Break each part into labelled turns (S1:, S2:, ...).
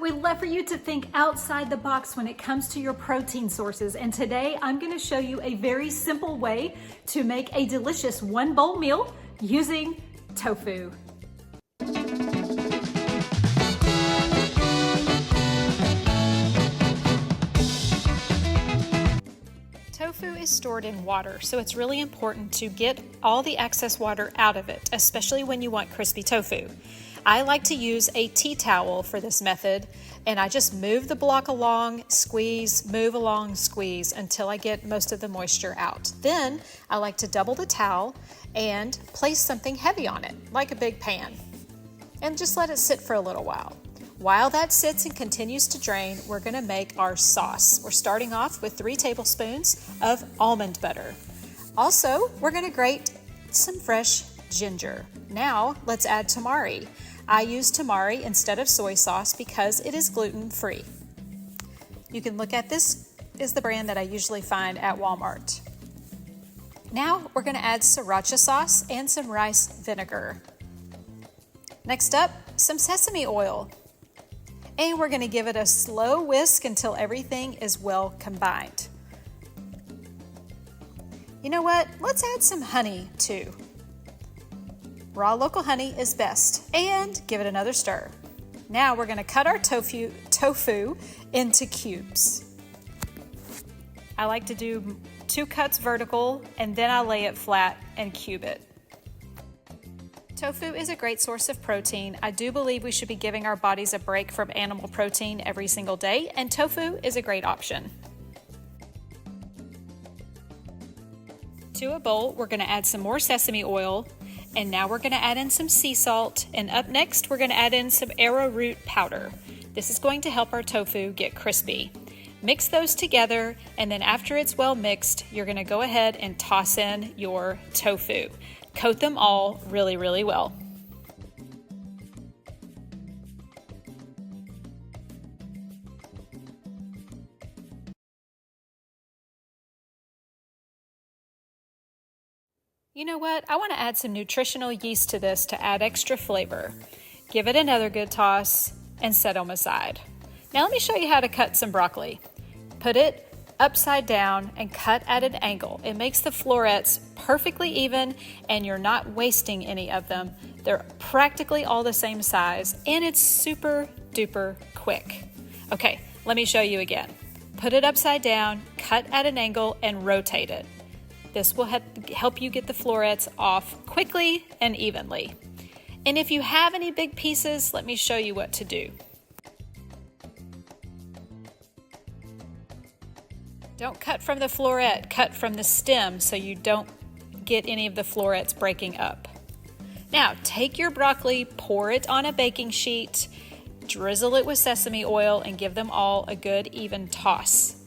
S1: we'd love for you to think outside the box when it comes to your protein sources. And today I'm going to show you a very simple way to make a delicious one bowl meal using tofu. Tofu is stored in water, so it's really important to get all the excess water out of it, especially when you want crispy tofu. I like to use a tea towel for this method, and I just move the block along, squeeze, move along, squeeze until I get most of the moisture out. Then I like to double the towel and place something heavy on it, like a big pan, and just let it sit for a little while. While that sits and continues to drain, we're going to make our sauce. We're starting off with 3 tablespoons of almond butter. Also, we're going to grate some fresh ginger. Now, let's add tamari. I use tamari instead of soy sauce because it is gluten-free. You can look at this is the brand that I usually find at Walmart. Now, we're going to add sriracha sauce and some rice vinegar. Next up, some sesame oil. And we're going to give it a slow whisk until everything is well combined. You know what? Let's add some honey too. Raw local honey is best. And give it another stir. Now we're going to cut our tofu into cubes. I like to do 2 cuts vertical and then I lay it flat and cube it. Tofu is a great source of protein. I do believe we should be giving our bodies a break from animal protein every single day, and tofu is a great option. To a bowl, we're going to add some more sesame oil, and now we're going to add in some sea salt, and up next we're going to add in some arrowroot powder. This is going to help our tofu get crispy. Mix those together, and then after it's well mixed, you're going to go ahead and toss in your tofu. Coat them all really, really well. You know what? I want to add some nutritional yeast to this to add extra flavor. Give it another good toss and set them aside. Now let me show you how to cut some broccoli. Put it upside down and cut at an angle. It makes the florets perfectly even and you're not wasting any of them. They're practically all the same size and it's super duper quick. Okay, let me show you again. Put it upside down, cut at an angle and rotate it. This will help you get the florets off quickly and evenly. And if you have any big pieces, let me show you what to do. Don't cut from the floret, cut from the stem so you don't get any of the florets breaking up. Now, take your broccoli, pour it on a baking sheet, drizzle it with sesame oil, and give them all a good even toss.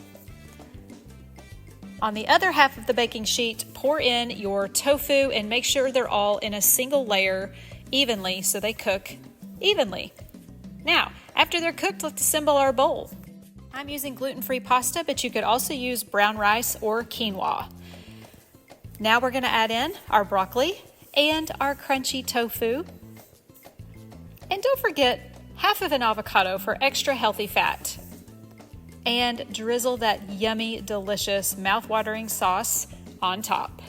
S1: On the other half of the baking sheet, pour in your tofu and make sure they're all in a single layer evenly so they cook evenly. Now, after they're cooked, let's assemble our bowl. I'm using gluten-free pasta, but you could also use brown rice or quinoa. Now we're going to add in our broccoli and our crunchy tofu. And don't forget half of an avocado for extra healthy fat. And drizzle that yummy, delicious, mouth-watering sauce on top.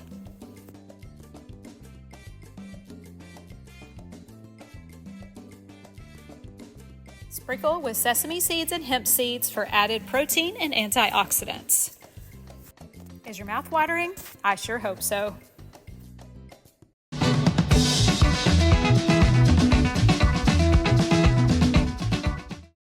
S1: Sprinkle with sesame seeds and hemp seeds for added protein and antioxidants. Is your mouth watering? I sure hope so.